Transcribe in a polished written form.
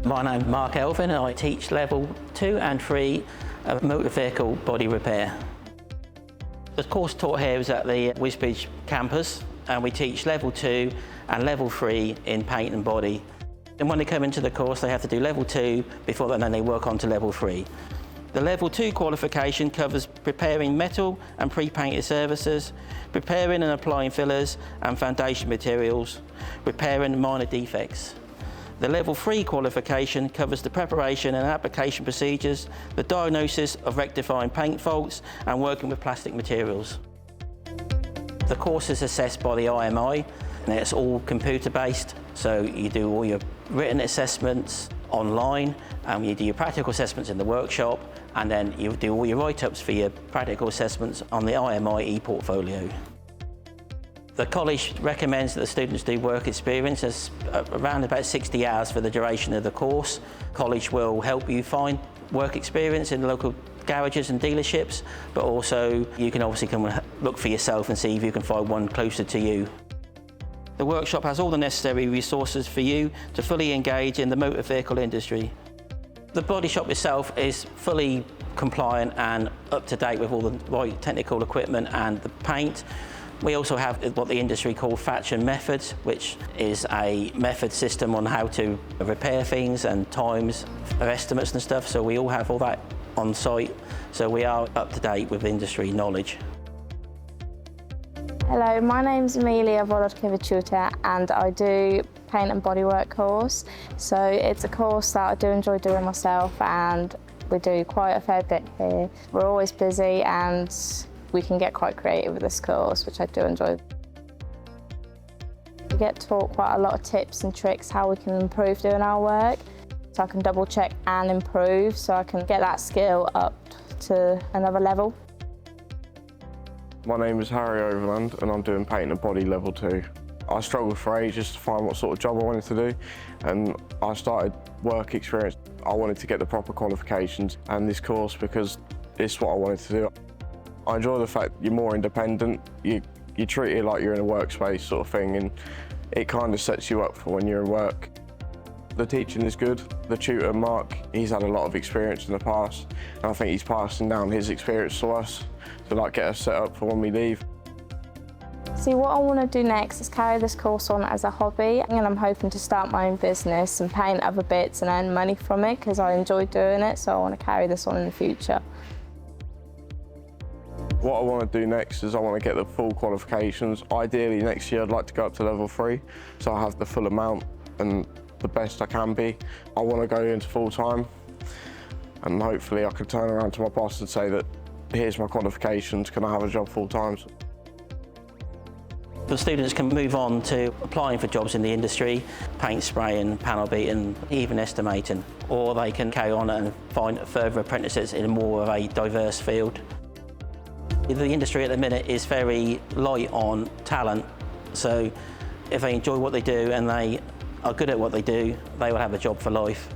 My name's Mark Elvin and I teach level 2 and 3 of motor vehicle body repair. The course taught here is at the Wisbech campus, and we teach level 2 and level 3 in paint and body. And when they come into the course, they have to do level 2 before then they work on to level 3. The level 2 qualification covers preparing metal and pre-painted surfaces, preparing and applying fillers and foundation materials, repairing minor defects. The level 3 qualification covers the preparation and application procedures, the diagnosis of rectifying paint faults and working with plastic materials. The course is assessed by the IMI, and it's all computer-based, so you do all your written assessments online, and you do your practical assessments in the workshop, and then you do all your write-ups for your practical assessments on the IMI e-portfolio. The college recommends that the students do work experience as around about 60 hours for the duration of the course. College will help you find work experience in local garages and dealerships, but also you can obviously come and look for yourself and see if you can find one closer to you. The workshop has all the necessary resources for you to fully engage in the motor vehicle industry. The body shop itself is fully compliant and up to date with all the right technical equipment and the paint. We also have what the industry call Faction methods, which is a method system on how to repair things and times, estimates and stuff. So we all have all that on site, so we are up to date with industry knowledge. Hello, my name's Amelia Volodkiewicz and I do paint and bodywork course. So it's a course that I do enjoy doing myself, and we do quite a fair bit here. We're always busy and we can get quite creative with this course, which I do enjoy. We get taught quite a lot of tips and tricks how we can improve doing our work. So I can double check and improve, so I can get that skill up to another level. My name is Harry Overland and I'm doing paint and body level 2. I struggled for ages to find what sort of job I wanted to do, and I started work experience. I wanted to get the proper qualifications and this course because it's what I wanted to do. I enjoy the fact you're more independent, you treat it like you're in a workspace sort of thing, and it kind of sets you up for when you're at work. The teaching is good. The tutor, Mark, he's had a lot of experience in the past, and I think he's passing down his experience to us to get us set up for when we leave. See, what I want to do next is carry this course on as a hobby, and I'm hoping to start my own business and paint other bits and earn money from it because I enjoy doing it, so I want to carry this on in the future. What I want to do next is I want to get the full qualifications. Ideally next year I'd like to go up to level 3, so I have the full amount and the best I can be. I want to go into full time, and hopefully I can turn around to my boss and say that here's my qualifications, can I have a job full time? The students can move on to applying for jobs in the industry, paint spraying, panel beating, even estimating, or they can carry on and find further apprentices in more of a diverse field. The industry at the minute is very light on talent, so if they enjoy what they do and they are good at what they do, they will have a job for life.